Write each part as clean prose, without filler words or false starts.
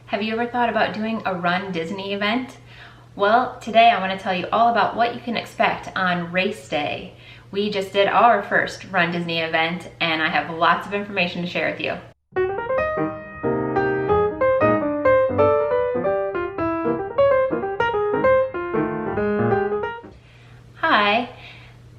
Have you ever thought about doing a Run Disney event? Well, today I want to tell you all about what you can expect on race day. We just did our first Run Disney event and I have lots of information to share with you. Hi,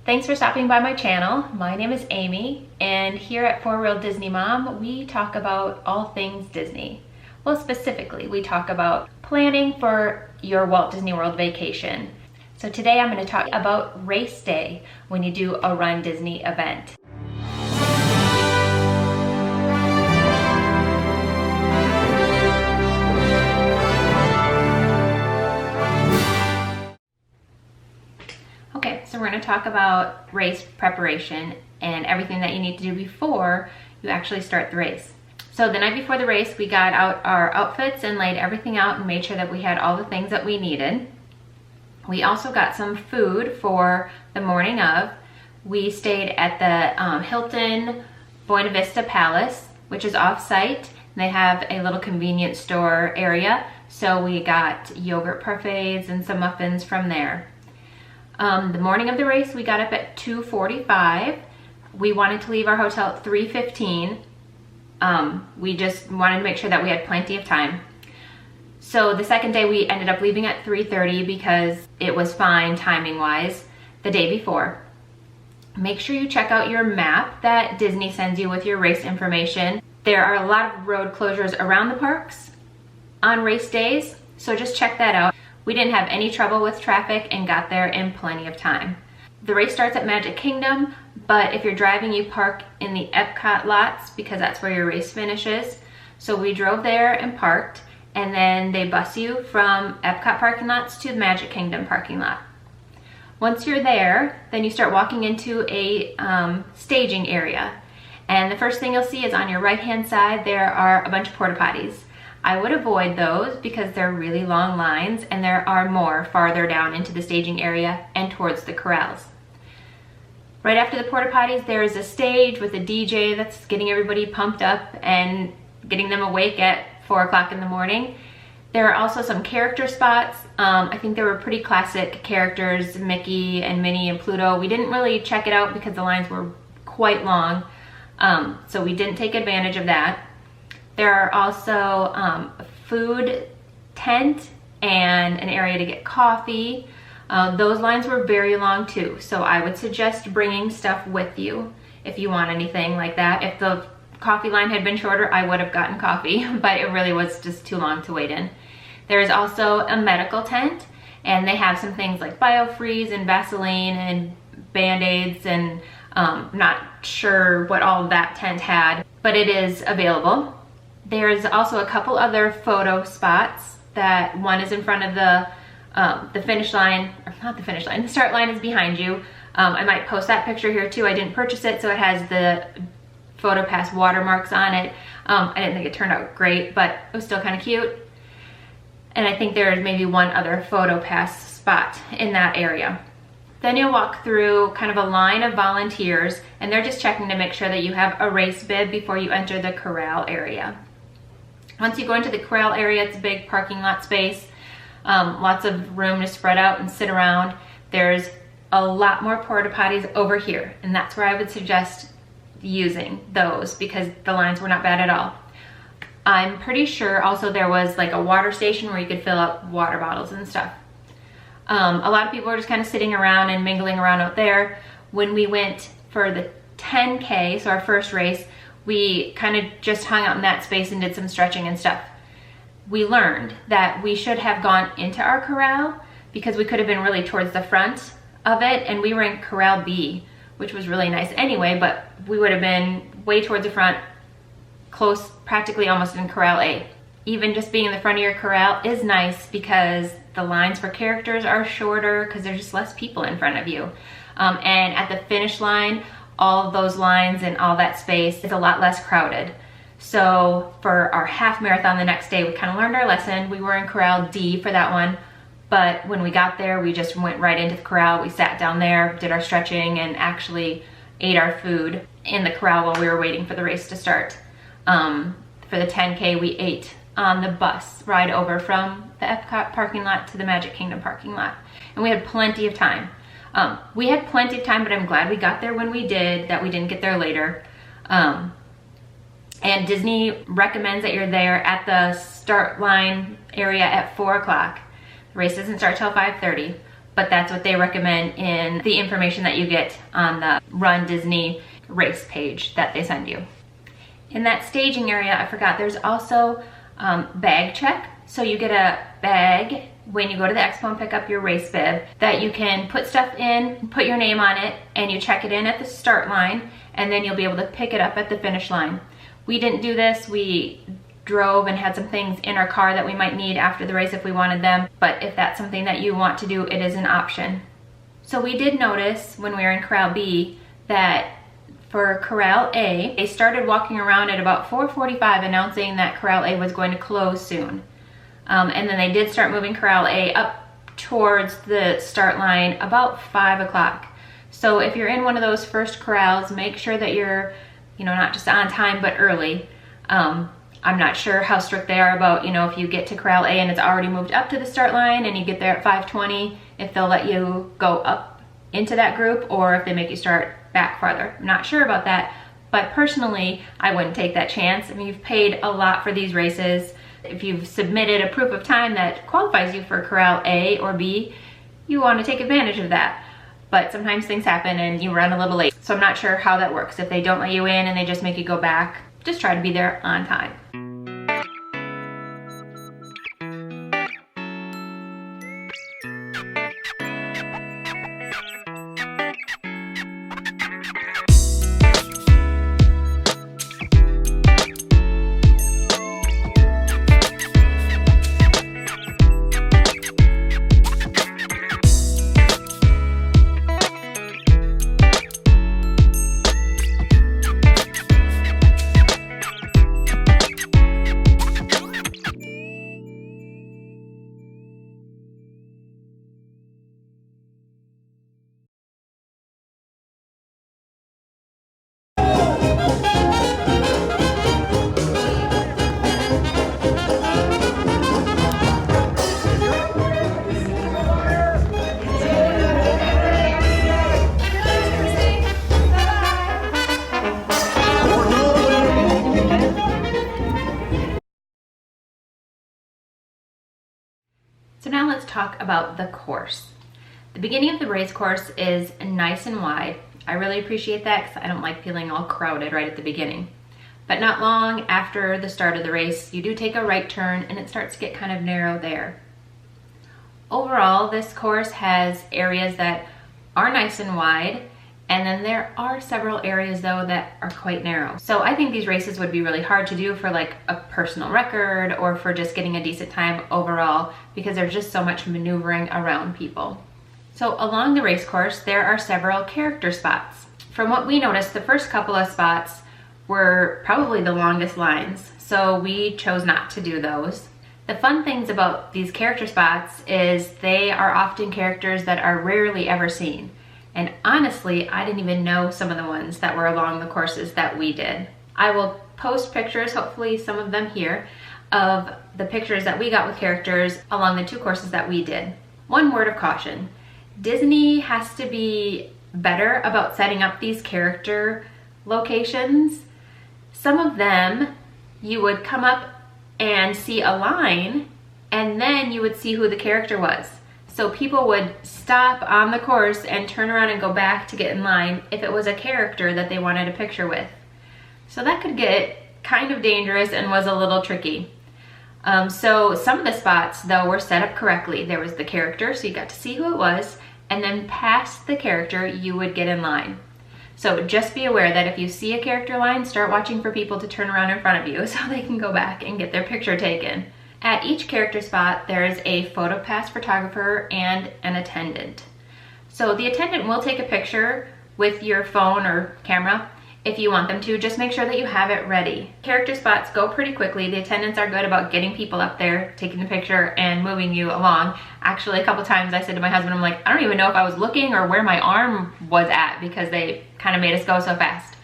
thanks for stopping by my channel. My name is Amy and here at For Real Disney Mom, we talk about all things Disney. Well, specifically, we talk about planning for your Walt Disney World vacation. So today I'm going to talk about race day when you do a Run Disney event. Okay, so we're going to talk about race preparation and everything that you need to do before you actually start the race. So the night before the race, we got out our outfits and laid everything out and made sure that we had all the things that we needed. We also got some food for the morning of. We stayed at the Hilton Buena Vista Palace, which is off-site. They have a little convenience store area, so we got yogurt parfaits and some muffins from there. The morning of the race, we got up at 2:45. We wanted to leave our hotel at 3:15. We just wanted to make sure that we had plenty of time. So the second day we ended up leaving at 3:30 because it was fine timing wise the day before. Make sure you check out your map that Disney sends you with your race information. There are a lot of road closures around the parks on race days, so just check that out. We didn't have any trouble with traffic and got there in plenty of time. The race starts at Magic Kingdom, but if you're driving, you park in the Epcot lots because that's where your race finishes. So we drove there and parked, and then they bus you from Epcot parking lots to the Magic Kingdom parking lot. Once you're there, then you start walking into a staging area. And the first thing you'll see is on your right-hand side, there are a bunch of porta potties. I would avoid those because they're really long lines, and there are more farther down into the staging area and towards the corrals. Right after the porta potties, there is a stage with a DJ that's getting everybody pumped up and getting them awake at 4 o'clock in the morning. There are also some character spots. I think there were pretty classic characters, Mickey and Minnie and Pluto. We didn't really check it out because the lines were quite long, so we didn't take advantage of that. There are also a food tent and an area to get coffee. Those lines were very long too, so I would suggest bringing stuff with you if you want anything like that. If the coffee line had been shorter, I would have gotten coffee, but it really was just too long to wait in. There is also a medical tent, and they have some things like BioFreeze and Vaseline and Band-Aids, and not sure what all of that tent had, but it is available. There's also a couple other photo spots. That one is in front of the finish line, or not the finish line, the start line is behind you. I might post that picture here too. I didn't purchase it, so it has the PhotoPass watermarks on it. I didn't think it turned out great, but it was still kind of cute. And I think there's maybe one other PhotoPass spot in that area. Then you'll walk through kind of a line of volunteers, and they're just checking to make sure that you have a race bib before you enter the corral area. Once you go into the corral area, it's a big parking lot space. Lots of room to spread out and sit around. There's a lot more porta potties over here, and that's where I would suggest using those because the lines were not bad at all. I'm pretty sure also there was like a water station where you could fill up water bottles and stuff. A lot of people are just kind of sitting around and mingling around out there. When we went for the 10K, so our first race, we kind of just hung out in that space and did some stretching and stuff. We learned that we should have gone into our corral because we could have been really towards the front of it, and we were in Corral B, which was really nice anyway, but we would have been way towards the front, close, practically almost in Corral A. Even just being in the front of your corral is nice because the lines for characters are shorter because there's just less people in front of you. And at the finish line, all of those lines and all that space is a lot less crowded. So for our half marathon the next day, we kind of learned our lesson. We were in Corral D for that one, but when we got there, we just went right into the corral. We sat down there, did our stretching, and actually ate our food in the corral while we were waiting for the race to start. For the 10K, we ate on the bus ride over from the Epcot parking lot to the Magic Kingdom parking lot. And we had plenty of time. But I'm glad we got there when we did, that we didn't get there later. And Disney recommends that you're there at the start line area at 4 o'clock. The race doesn't start till 5:30, but that's what they recommend in the information that you get on the Run Disney race page that they send you. In that staging area, I forgot, there's also bag check. So you get a bag when you go to the expo and pick up your race bib that you can put stuff in, put your name on it, and you check it in at the start line, and then you'll be able to pick it up at the finish line. We didn't do this. We drove and had some things in our car that we might need after the race if we wanted them, but if that's something that you want to do, it is an option. So we did notice when we were in Corral B that for Corral A, they started walking around at about 4:45 announcing that Corral A was going to close soon. And then they did start moving Corral A up towards the start line about 5 o'clock. So if you're in one of those first corrals, make sure that you're, not just on time, but early. I'm not sure how strict they are about, if you get to Corral A and it's already moved up to the start line and you get there at 5:20, if they'll let you go up into that group or if they make you start back farther. I'm not sure about that, but personally, I wouldn't take that chance. I mean, you've paid a lot for these races. If you've submitted a proof of time that qualifies you for Corral A or B, you want to take advantage of that. But sometimes things happen and you run a little late. So I'm not sure how that works. If they don't let you in and they just make you go back, just try to be there on time. So now let's talk about the course. The beginning of the race course is nice and wide. I really appreciate that because I don't like feeling all crowded right at the beginning. But not long after the start of the race, you do take a right turn and it starts to get kind of narrow there. Overall, this course has areas that are nice and wide, and then there are several areas though that are quite narrow. So I think these races would be really hard to do for like a personal record or for just getting a decent time overall because there's just so much maneuvering around people. So along the race course, there are several character spots. From what we noticed, the first couple of spots were probably the longest lines, so we chose not to do those. The fun things about these character spots is they are often characters that are rarely ever seen. And honestly, I didn't even know some of the ones that were along the courses that we did. I will post pictures, hopefully some of them here, of the pictures that we got with characters along the 2 courses that we did. One word of caution, Disney has to be better about setting up these character locations. Some of them, you would come up and see a line, and then you would see who the character was. So people would stop on the course and turn around and go back to get in line if it was a character that they wanted a picture with. So that could get kind of dangerous and was a little tricky. So some of the spots though were set up correctly. There was the character, so you got to see who it was, and then past the character you would get in line. So just be aware that if you see a character line, start watching for people to turn around in front of you so they can go back and get their picture taken. At each character spot, there is a photo pass photographer and an attendant. So the attendant will take a picture with your phone or camera if you want them to. Just make sure that you have it ready. Character spots go pretty quickly. The attendants are good about getting people up there, taking the picture, and moving you along. Actually, a couple times I said to my husband, I'm like, I don't even know if I was looking or where my arm was at because they kind of made us go so fast.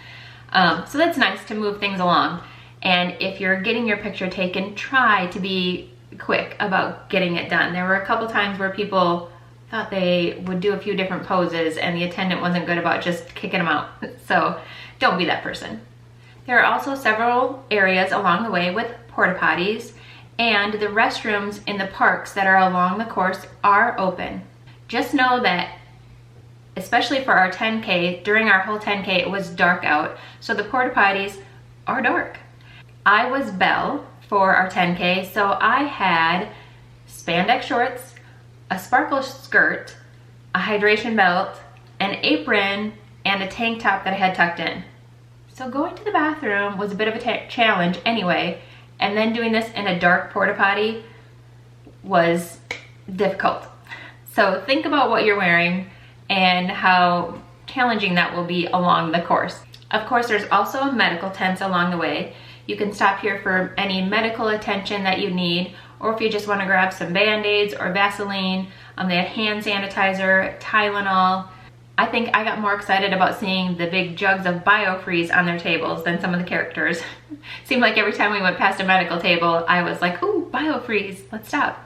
So that's nice to move things along. And if you're getting your picture taken, try to be quick about getting it done. There were a couple times where people thought they would do a few different poses and the attendant wasn't good about just kicking them out. So don't be that person. There are also several areas along the way with porta potties, and the restrooms in the parks that are along the course are open. Just know that, especially for our 10K, during our whole 10K, it was dark out, so the porta potties are dark. I was Belle for our 10K, so I had spandex shorts, a sparkle skirt, a hydration belt, an apron, and a tank top that I had tucked in. So going to the bathroom was a bit of a challenge anyway, and then doing this in a dark porta potty was difficult. So think about what you're wearing and how challenging that will be along the course. Of course, there's also medical tents along the way. You can stop here for any medical attention that you need, or if you just want to grab some Band-Aids or Vaseline. They had hand sanitizer, Tylenol. I think I got more excited about seeing the big jugs of BioFreeze on their tables than some of the characters. Seemed like every time we went past a medical table, I was like, ooh, BioFreeze, let's stop.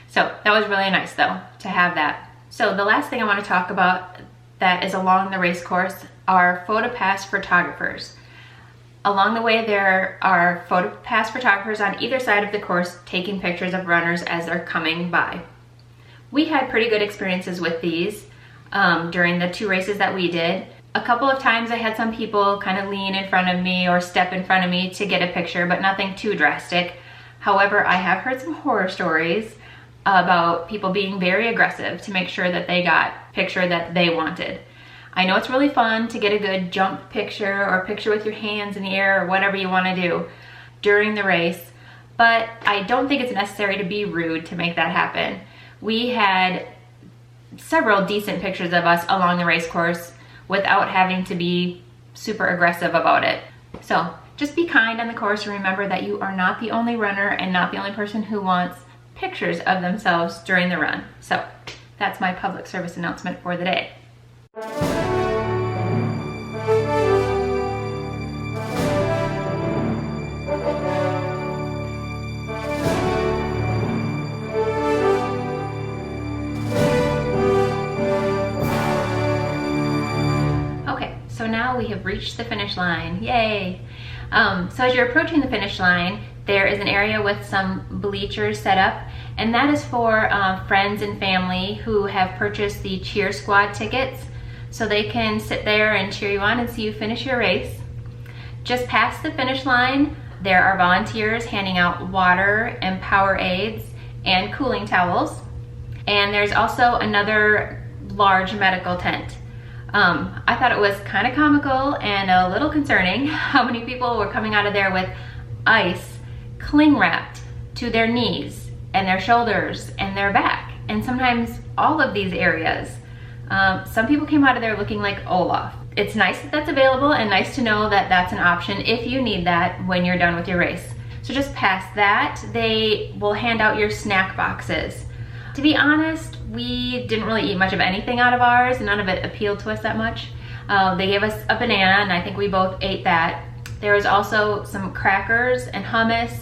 So that was really nice though, to have that. So the last thing I want to talk about that is along the race course are PhotoPass photographers. Along the way, there are PhotoPass photographers on either side of the course taking pictures of runners as they're coming by. We had pretty good experiences with these during the 2 races that we did. A couple of times I had some people kind of lean in front of me or step in front of me to get a picture, but nothing too drastic. However, I have heard some horror stories about people being very aggressive to make sure that they got a picture that they wanted. I know it's really fun to get a good jump picture or a picture with your hands in the air or whatever you want to do during the race, but I don't think it's necessary to be rude to make that happen. We had several decent pictures of us along the race course without having to be super aggressive about it. So just be kind on the course and remember that you are not the only runner and not the only person who wants pictures of themselves during the run. So that's my public service announcement for the day. So now we have reached the finish line, yay! So as you're approaching the finish line, there is an area with some bleachers set up, and that is for friends and family who have purchased the cheer squad tickets, so they can sit there and cheer you on and see you finish your race. Just past the finish line, there are volunteers handing out water and Powerades and cooling towels, and there's also another large medical tent. I thought it was kind of comical and a little concerning how many people were coming out of there with ice cling wrapped to their knees and their shoulders and their back, and sometimes all of these areas. Some people came out of there looking like Olaf. It's nice that that's available and nice to know that that's an option if you need that when you're done with your race. So just past that, they will hand out your snack boxes. To be honest, we didn't really eat much of anything out of ours. None of it appealed to us that much. They gave us a banana, and I think we both ate that. There was also some crackers and hummus,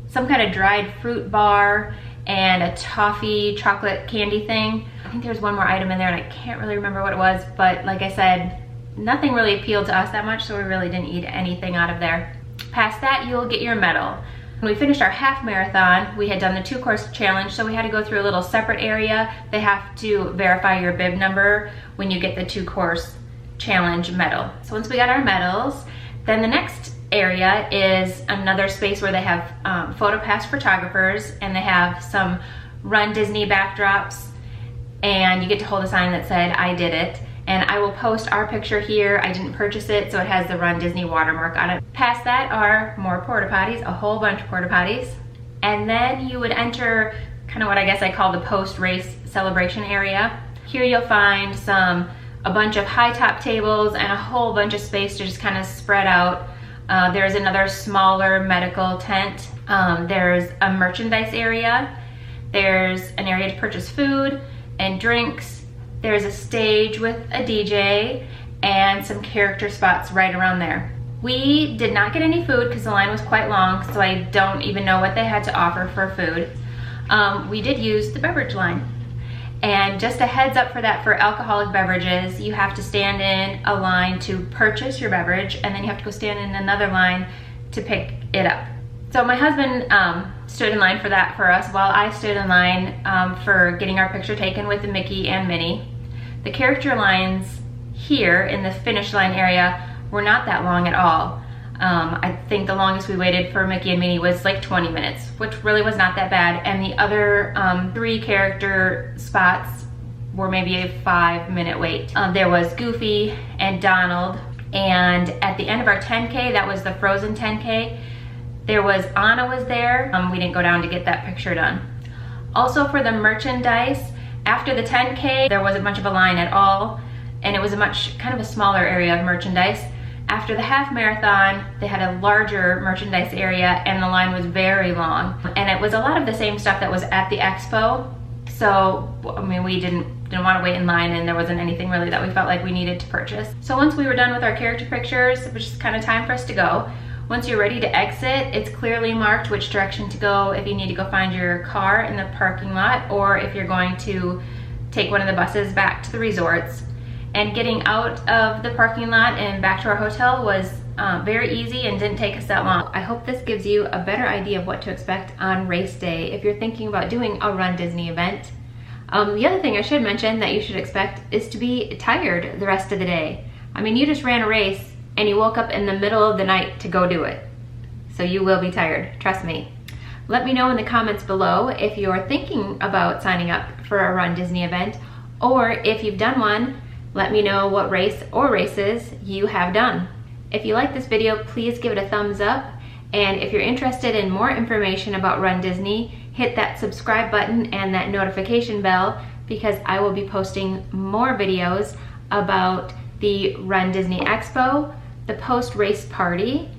some kind of dried fruit bar, and a toffee chocolate candy thing. I think there's one more item in there, and I can't really remember what it was, but like I said, nothing really appealed to us that much, so we really didn't eat anything out of there. Past that, you'll get your medal. When we finished our half marathon, we had done the 2-course challenge, so we had to go through a little separate area. They have to verify your bib number when you get the 2-course challenge medal. So once we got our medals, then the next area is another space where they have PhotoPass photographers, and they have some runDisney backdrops, and you get to hold a sign that said, "I did it." And I will post our picture here. I didn't purchase it, so it has the runDisney watermark on it. Past that are more porta potties, a whole bunch of porta potties. And then you would enter kind of what I guess I call the post-race celebration area. Here you'll find a bunch of high top tables and a whole bunch of space to just kind of spread out. There's another smaller medical tent. There's a merchandise area. There's an area to purchase food and drinks. There's a stage with a DJ and some character spots right around there. We did not get any food because the line was quite long, so I don't even know what they had to offer for food. We did use the beverage line. And just a heads up for that, for alcoholic beverages, you have to stand in a line to purchase your beverage, and then you have to go stand in another line to pick it up. So my husband stood in line for that for us, while I stood in line for getting our picture taken with Mickey and Minnie. The character lines here in the finish line area were not that long at all. I think the longest we waited for Mickey and Minnie was like 20 minutes, which really was not that bad. And the other 3 character spots were maybe a 5-minute wait. There was Goofy and Donald. And at the end of our 10K, that was the Frozen 10K, there was Anna was there. We didn't go down to get that picture done. Also for the merchandise, after the 10K, there wasn't much of a line at all. And it was a kind of a smaller area of merchandise. After the half marathon, they had a larger merchandise area and the line was very long. And it was a lot of the same stuff that was at the expo. So, I mean, we didn't want to wait in line, and there wasn't anything really that we felt like we needed to purchase. So once we were done with our character pictures, it was just kind of time for us to go. Once you're ready to exit, it's clearly marked which direction to go if you need to go find your car in the parking lot, or if you're going to take one of the buses back to the resorts. And getting out of the parking lot and back to our hotel was very easy and didn't take us that long. I hope this gives you a better idea of what to expect on race day if you're thinking about doing a Run Disney event. The other thing I should mention that you should expect is to be tired the rest of the day. I mean, you just ran a race and you woke up in the middle of the night to go do it. So you will be tired, trust me. Let me know in the comments below if you're thinking about signing up for a Run Disney event, or if you've done one, let me know what race or races you have done. If you like this video, please give it a thumbs up. And if you're interested in more information about Run Disney, hit that subscribe button and that notification bell, because I will be posting more videos about the Run Disney Expo, the post-race party,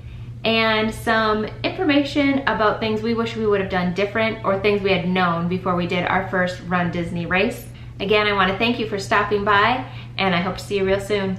and some information about things we wish we would have done different, or things we had known before we did our first Run Disney race. Again, I want to thank you for stopping by, and I hope to see you real soon.